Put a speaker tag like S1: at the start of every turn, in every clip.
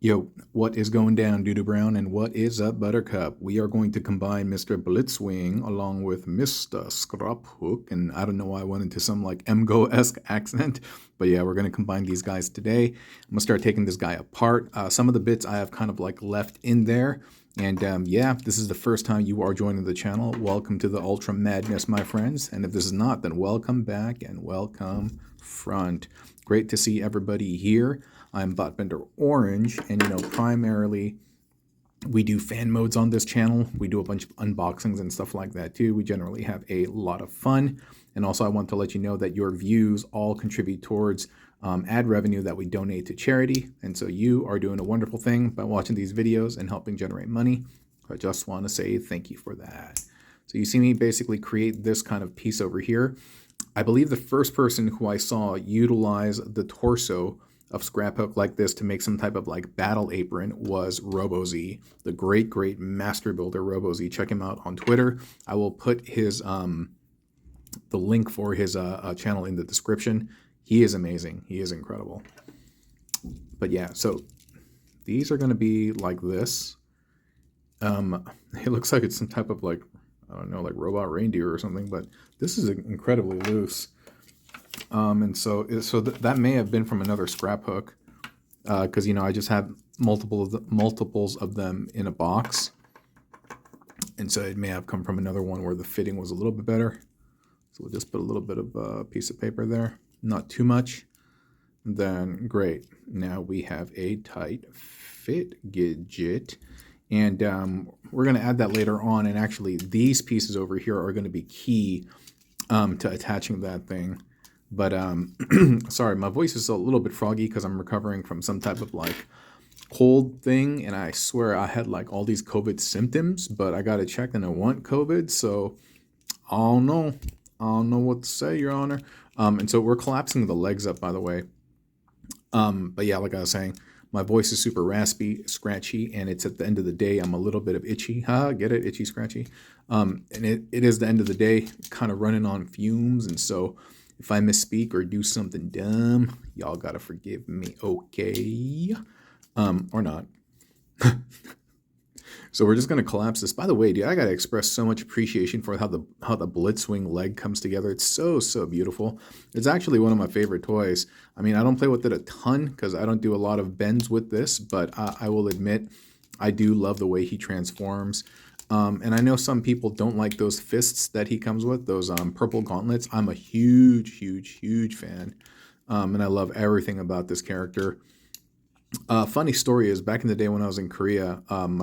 S1: Yo, what is going down, Doodoo Brown, and what is up, Buttercup? We are going to combine Mr. Blitzwing along with Mr. Scraphook, and I don't know why I went into some like MGO-esque accent, but yeah, we're going to combine these guys today. I'm going to start taking this guy apart. Some of the bits I have kind of like left in there, and yeah, if this is the first time you are joining the channel, welcome to the Ultra Madness, my friends, and if this is not, then welcome back and welcome front. Great to see everybody here. I'm Botbender Orange, and primarily we do fan modes on this channel. We do a bunch of unboxings and stuff like that too. We generally have a lot of fun, and also I want to let you know that your views all contribute towards ad revenue that we donate to charity, and so you are doing a wonderful thing by watching these videos and helping generate money. I just want to say thank you for that. So you see me basically create this kind of piece over here. I believe the first person who I saw utilize the torso of Scraphook like this to make some type of like battle apron was RoboZ, the great master builder RoboZ. Check him out on Twitter. I will put his the link for his channel in the description. He is amazing. He is incredible. But yeah, so these are going to be like this. It looks like it's some type of like, I don't know, like robot reindeer or something, but this is incredibly loose. And so that may have been from another Scraphook, because I just have multiples of them in a box, and so it may have come from another one where the fitting was a little bit better. So we'll just put a little bit of a piece of paper there, not too much. Then great, now we have a tight fit gadget, and we're going to add that later on. And actually, these pieces over here are going to be key to attaching that thing. But sorry, my voice is a little bit froggy because I'm recovering from some type of like cold thing, and I swear I had like all these COVID symptoms, but I got it checked and I want COVID, so I don't know what to say, Your Honor. And so we're collapsing the legs up, by the way. But yeah, like I was saying, my voice is super raspy, scratchy, and it's at the end of the day. I'm a little bit of itchy. Get it? Itchy, scratchy. And it is the end of the day, kind of running on fumes, and so if I misspeak or do something dumb, y'all gotta forgive me, okay? Or not. So we're just gonna collapse this. By the way, dude, I gotta express so much appreciation for how the Blitzwing leg comes together. It's so beautiful. It's actually one of my favorite toys. I mean, I don't play with it a ton because I don't do a lot of bends with this, but I will admit I do love the way he transforms. And I know some people don't like those fists that he comes with, those purple gauntlets. I'm a huge fan, and I love everything about this character. Funny story is, back in the day when I was in Korea, I've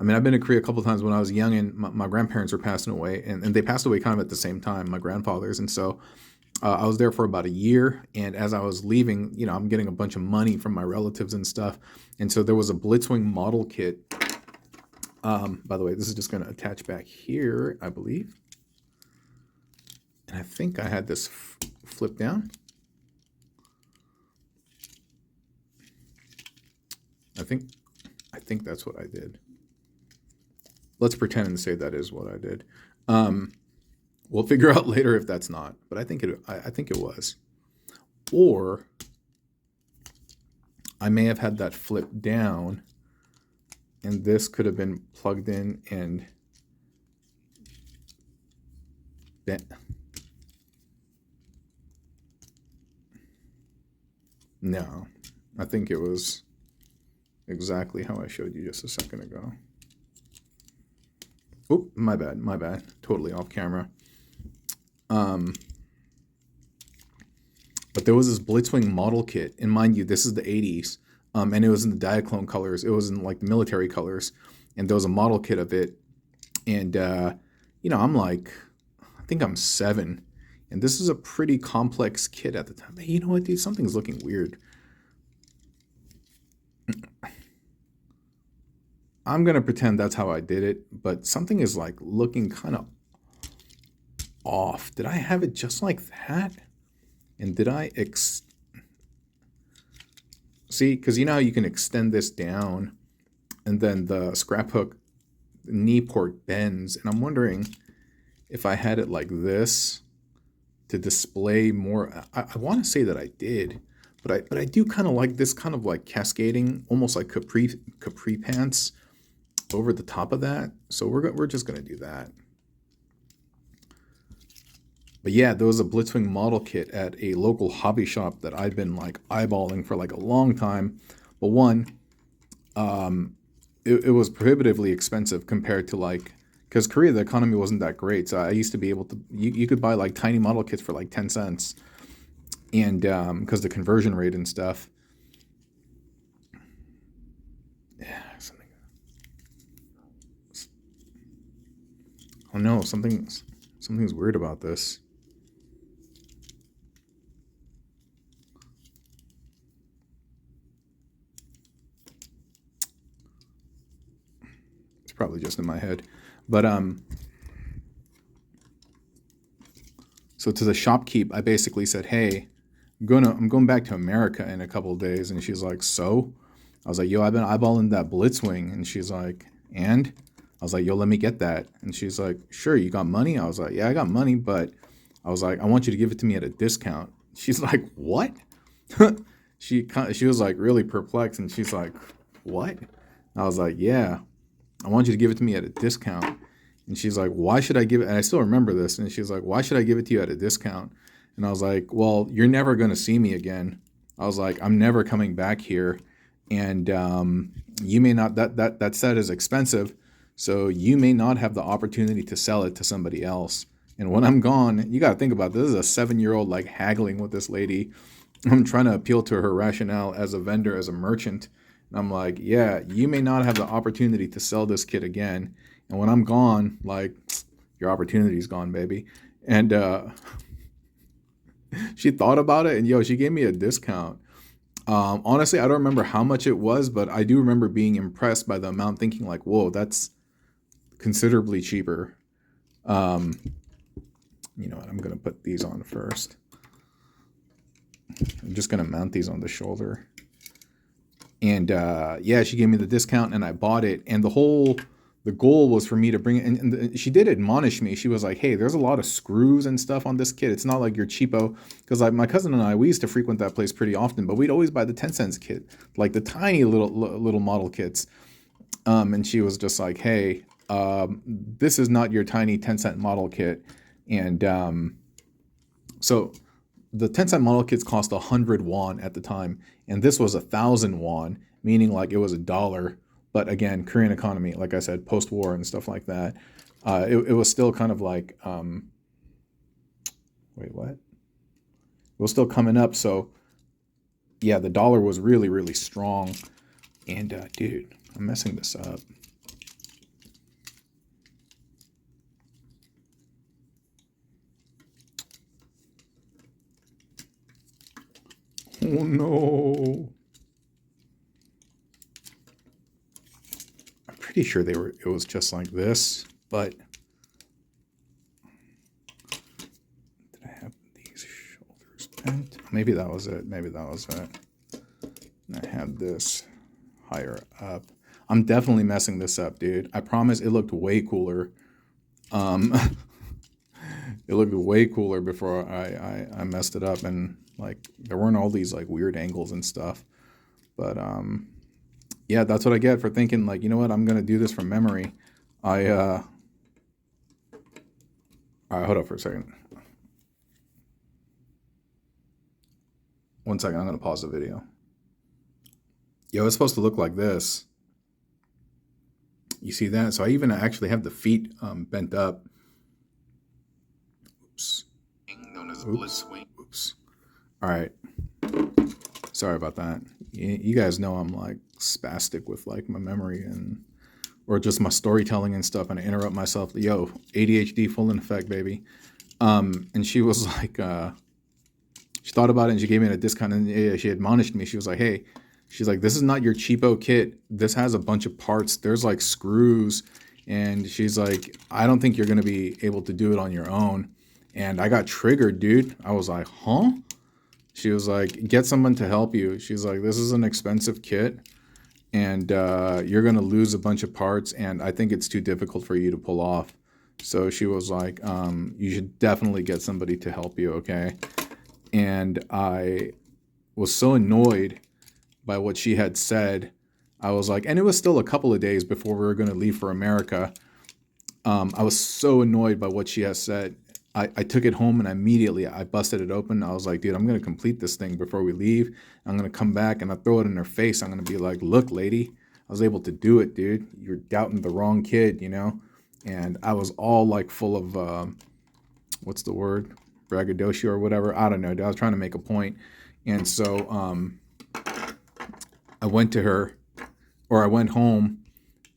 S1: been to Korea a couple of times when I was young, and my grandparents were passing away, and they passed away kind of at the same time, my grandfathers, and so I was there for about a year, and as I was leaving, I'm getting a bunch of money from my relatives and stuff, and so there was a Blitzwing model kit. By the way, this is just going to attach back here, I believe. And I think I had this flip down. I think that's what I did. Let's pretend and say that is what I did. We'll figure out later if that's not, but I think it was. Or I may have had that flip down, and this could have been plugged in and bent. No, I think it was exactly how I showed you just a second ago. Oh, my bad. Totally off camera. But there was this Blitzwing model kit, and mind you, this is the 80s. And it was in the Diaclone colors. It was in like the military colors, and there was a model kit of it. And I'm like, I think I'm 7, and this is a pretty complex kit at the time. Hey, you know what, dude? Something's looking weird. I'm gonna pretend that's how I did it, but something is like looking kind of off. Did I have it just like that? And did I see, because you know how you can extend this down, and then the Scraphook knee port bends, and I'm wondering if I had it like this to display more. I want to say that I did, But I do kind of like this kind of like cascading, almost like capri pants over the top of that. So we're just gonna do that. But yeah, there was a Blitzwing model kit at a local hobby shop that I'd been like eyeballing for like a long time. But one, it was prohibitively expensive compared to like, because Korea, the economy wasn't that great. So I used to be able to, you could buy like tiny model kits for like 10 cents. And because the conversion rate and stuff. Yeah, oh no, something's weird about this. It's probably just in my head. But so to the shopkeep, I basically said, hey, I'm going back to America in a couple of days. And she's like, so? I was like, yo, I've been eyeballing that Blitzwing. And she's like, and? I was like, yo, let me get that. And she's like, sure, you got money? I was like, yeah, I got money, but I was like, I want you to give it to me at a discount. She's like, what? She was like really perplexed, and she's like, what? I was like, yeah, I want you to give it to me at a discount. And she's like, why should I give it? And I still remember this. And she's like, why should I give it to you at a discount? And I was like, well, you're never going to see me again. I was like, I'm never coming back here. And you may not, that set is expensive. So you may not have the opportunity to sell it to somebody else. And when I'm gone, you got to think about this. This is a 7-year-old like haggling with this lady. I'm trying to appeal to her rationale as a vendor, as a merchant. And I'm like, yeah, you may not have the opportunity to sell this kit again. And when I'm gone, like, your opportunity's gone, baby. And she thought about it, and yo, she gave me a discount. Honestly, I don't remember how much it was, but I do remember being impressed by the amount, thinking like, whoa, that's considerably cheaper. You know what? I'm going to put these on first. I'm just going to mount these on the shoulder. And yeah, she gave me the discount and I bought it. And the goal was for me to bring it. And she did admonish me. She was like, hey, there's a lot of screws and stuff on this kit. It's not like your cheapo. Because like my cousin and I, we used to frequent that place pretty often, but we'd always buy the 10 cents kit, like the tiny little model kits. And she was just like, hey, this is not your tiny 10-cent model kit. And so the 10-cent model kits cost 100 won at the time. And this was 1,000 won, meaning like it was $1. But again, Korean economy, like I said, post-war and stuff like that. It was still kind of like, wait, what? It was still coming up. So yeah, the dollar was really, really strong. And dude, I'm messing this up. Oh no. I'm pretty sure it was just like this, but did I have these shoulders bent? Maybe that was it. Maybe that was it. And I had this higher up. I'm definitely messing this up, dude. I promise it looked way cooler. It looked way cooler before I messed it up, and like there weren't all these like weird angles and stuff. But yeah, that's what I get for thinking like, you know what, I'm gonna do this from memory. All right, hold up for a second. One second, I'm gonna pause the video. Yo, it's supposed to look like this. You see that? So I even actually have the feet bent up. Oops. Known as Blitzwing. Oops. All right. Sorry about that. You guys know I'm like spastic with like my memory and or just my storytelling and stuff, and I interrupt myself. Yo, ADHD full in effect, baby. And she was like, she thought about it and she gave me a discount, and yeah, she admonished me. She was like, hey, she's like, this is not your cheapo kit. This has a bunch of parts. There's like screws. And she's like, I don't think you're going to be able to do it on your own. And I got triggered, dude. I was like, huh? She was like, get someone to help you. She's like, this is an expensive kit and you're going to lose a bunch of parts. And I think it's too difficult for you to pull off. So she was like, you should definitely get somebody to help you. Okay. And I was so annoyed by what she had said. I was like, and it was still a couple of days before we were going to leave for America. I was so annoyed by what she has said. I took it home and immediately I busted it open. I was like, dude, I'm going to complete this thing before we leave. I'm going to come back and I throw it in her face. I'm going to be like, look, lady, I was able to do it, dude. You're doubting the wrong kid, you know? And I was all like full of, what's the word? Braggadocio or whatever. I don't know, dude. I was trying to make a point. And so I went to her, or I went home,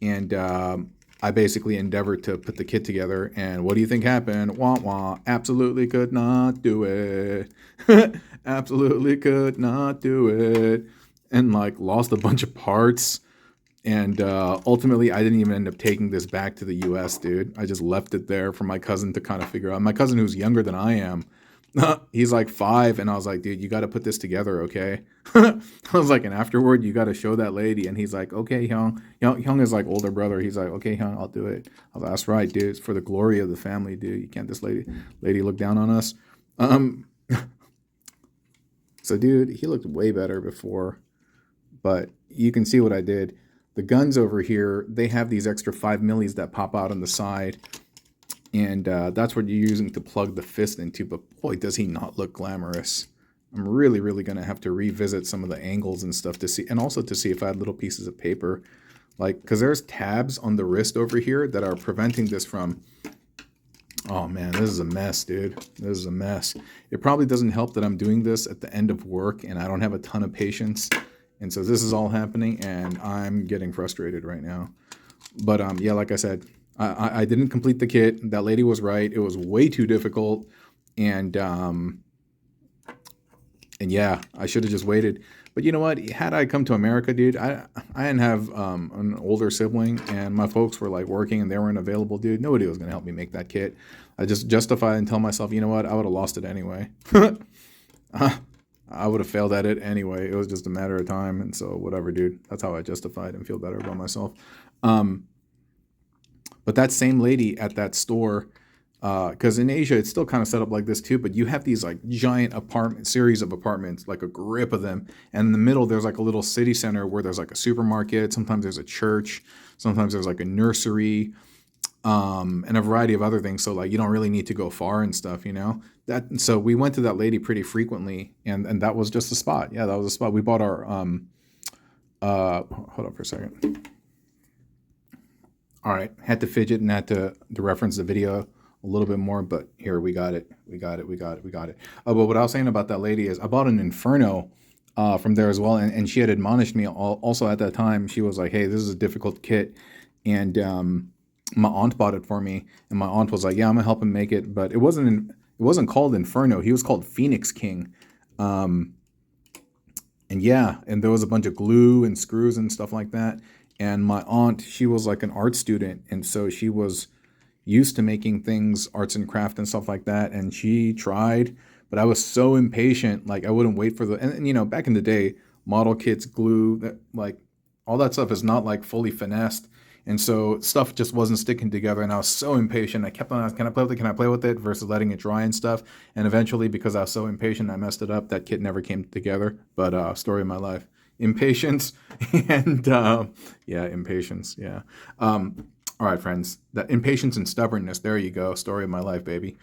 S1: and I basically endeavored to put the kit together. And what do you think happened? Wah wah. Absolutely could not do it. Absolutely could not do it. And like lost a bunch of parts. And ultimately, I didn't even end up taking this back to the US, dude. I just left it there for my cousin to kind of figure out. My cousin, who's younger than I am, he's like 5. And I was like, dude, you got to put this together, okay? I was like, and afterward, you got to show that lady. And he's like, okay, Hyung. Hyung is like older brother. He's like, okay, Hyung, I'll do it. I was like, that's right, dude. It's for the glory of the family, dude. You can't this lady look down on us. So, dude, he looked way better before. But you can see what I did. The guns over here, they have these extra 5 millis that pop out on the side. And that's what you're using to plug the fist into. But boy, does he not look glamorous. I'm really, really going to have to revisit some of the angles and stuff to see. And also to see if I had little pieces of paper. Like, because there's tabs on the wrist over here that are preventing this from... Oh, man, this is a mess, dude. This is a mess. It probably doesn't help that I'm doing this at the end of work and I don't have a ton of patience. And so this is all happening, and I'm getting frustrated right now. But yeah, like I said, I didn't complete the kit. That lady was right. It was way too difficult, and yeah, I should have just waited. But you know what? Had I come to America, dude, I didn't have an older sibling, and my folks were like working, and they weren't available, dude. Nobody was gonna help me make that kit. I just justified and tell myself, you know what? I would have lost it anyway. I would have failed at it anyway. It was just a matter of time. And so whatever, dude. That's how I justified and feel better about myself. But that same lady at that store, because in Asia, it's still kind of set up like this too, but you have these like giant series of apartments, like a grip of them. And in the middle, there's like a little city center where there's like a supermarket. Sometimes there's a church. Sometimes there's like a nursery. And a variety of other things. So like you don't really need to go far and stuff, you know. So we went to that lady pretty frequently, and that was just a spot. Yeah, that was a spot. We bought our hold on for a second. All right, had to fidget and had to reference the video a little bit more, but here we got it. We got it. But what I was saying about that lady is I bought an Inferno from there as well, and she had admonished me also at that time. She was like, hey, this is a difficult kit, and my aunt bought it for me, and my aunt was like, yeah, I'm gonna help him make it. But it wasn't called Inferno. He was called Phoenix King. And yeah, and there was a bunch of glue and screws and stuff like that. And my aunt, she was like an art student, and so she was used to making things, arts and craft and stuff like that. And she tried, but I was so impatient, like I wouldn't wait for and you know, back in the day, model kits, glue, that like all that stuff is not like fully finessed. And so stuff just wasn't sticking together, and I was so impatient. I kept on asking, can I play with it? Can I play with it? Versus letting it dry and stuff. And eventually, because I was so impatient, I messed it up. That kit never came together. But story of my life. Impatience and yeah, impatience. Yeah. All right, friends. That impatience and stubbornness. There you go. Story of my life, baby.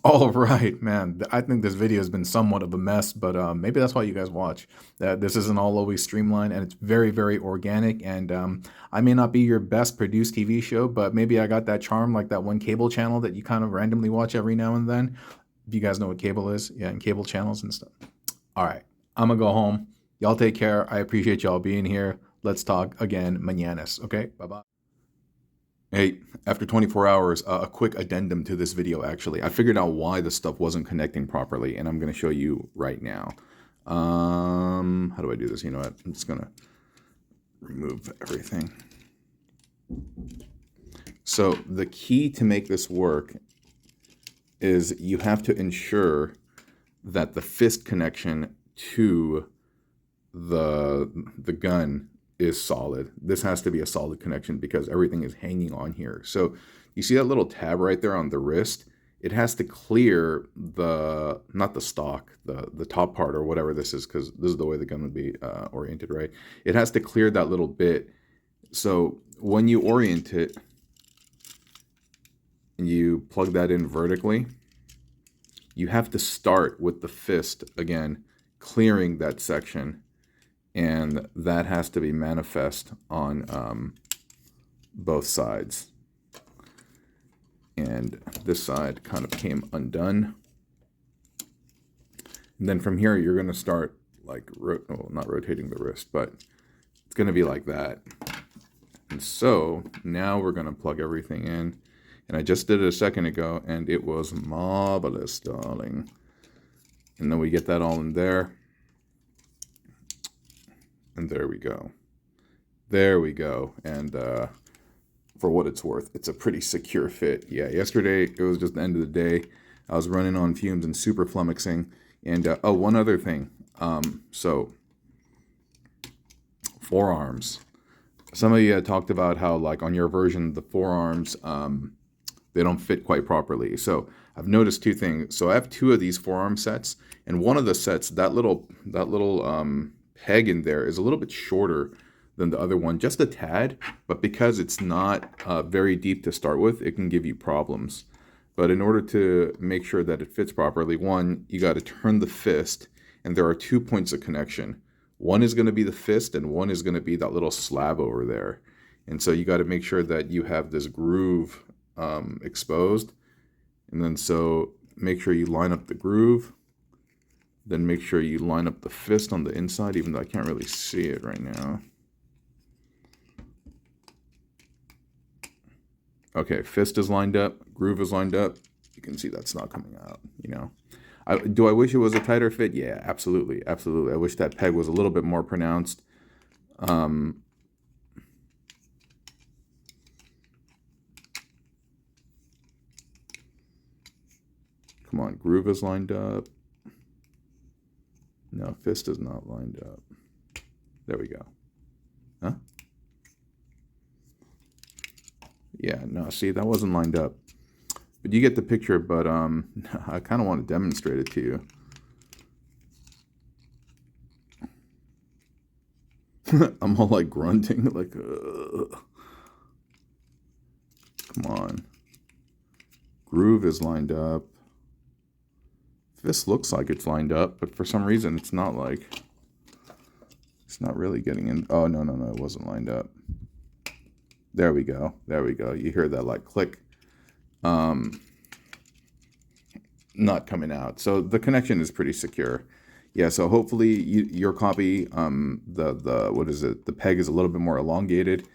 S1: All right, man. I think this video has been somewhat of a mess, but maybe that's why you guys watch. This isn't all always streamlined, and it's very, very organic. And I may not be your best produced TV show, but maybe I got that charm, like that one cable channel that you kind of randomly watch every now and then. If you guys know what cable is, yeah, and cable channels and stuff. All right, I'm gonna go home. Y'all take care. I appreciate y'all being here. Let's talk again mañanas. Okay, bye-bye. Hey, after 24 hours, a quick addendum to this video, actually. I figured out why the stuff wasn't connecting properly, and I'm going to show you right now. How do I do this? You know what? I'm just going to remove everything. So the key to make this work is you have to ensure that the fist connection to the gun is solid. This has to be a solid connection because everything is hanging on here. So you see that little tab right there on the wrist? it has to clear the, not the stock, the top part or whatever this is, because this is the way the gun would be oriented, right? It has to clear that little bit. So when you orient it, and you plug that in vertically, you have to start with the fist again, clearing that section, and that has to be manifest on both sides. And this side kind of came undone. And then from here, you're going to start like, not rotating the wrist, but it's going to be like that. And so now we're going to plug everything in. And I just did it a second ago, and it was marvelous, darling. And then we get that all in there. And there we go. There we go. And for what it's worth, it's a pretty secure fit. Yeah, yesterday, it was just the end of the day. I was running on fumes and super flummoxing. And, oh, one other thing. So, forearms. Some of you had talked about how, like, on your version, the forearms, they don't fit quite properly. So I've noticed two things. So I have two of these forearm sets, and one of the sets, that little peg in there is a little bit shorter than the other one, just a tad. But because it's not very deep to start with, it can give you problems. But in order to make sure that it fits properly, one, you got to turn the fist, and there are 2 points of connection. One is going to be the fist, and one is going to be that little slab over there. And so you got to make sure that you have this groove exposed. And then so make sure you line up the groove. Then make sure you line up the fist on the inside, even though I can't really see it right now. Okay, fist is lined up, groove is lined up. You can see that's not coming out, you know. Do I wish it was a tighter fit? Yeah, absolutely, absolutely. I wish that peg was a little bit more pronounced. Come on, groove is lined up. No, fist is not lined up. There we go. Huh? Yeah, no, see, that wasn't lined up. But you get the picture, but I kind of want to demonstrate it to you. I'm all like grunting, like, come on. Groove is lined up. This looks like it's lined up, but for some reason it's not like, it's not really getting in. Oh, no, it wasn't lined up. There we go. There we go. You hear that like click. Not coming out. So the connection is pretty secure. Yeah, so hopefully your copy, what is it? The peg is a little bit more elongated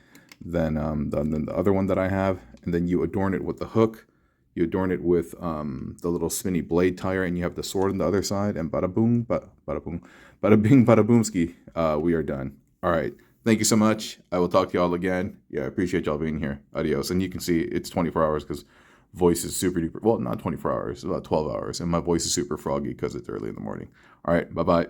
S1: than the other one that I have. And then you adorn it with the hook. You adorn it with the little spinny blade tire, and you have the sword on the other side. And bada boom, bada boom, bada bing, bada boomski. We are done. All right. Thank you so much. I will talk to y'all again. Yeah, I appreciate y'all being here. Adios. And you can see it's 24 hours because voice is super duper. Well, not 24 hours. It's about 12 hours. And my voice is super froggy because it's early in the morning. All right. Bye-bye.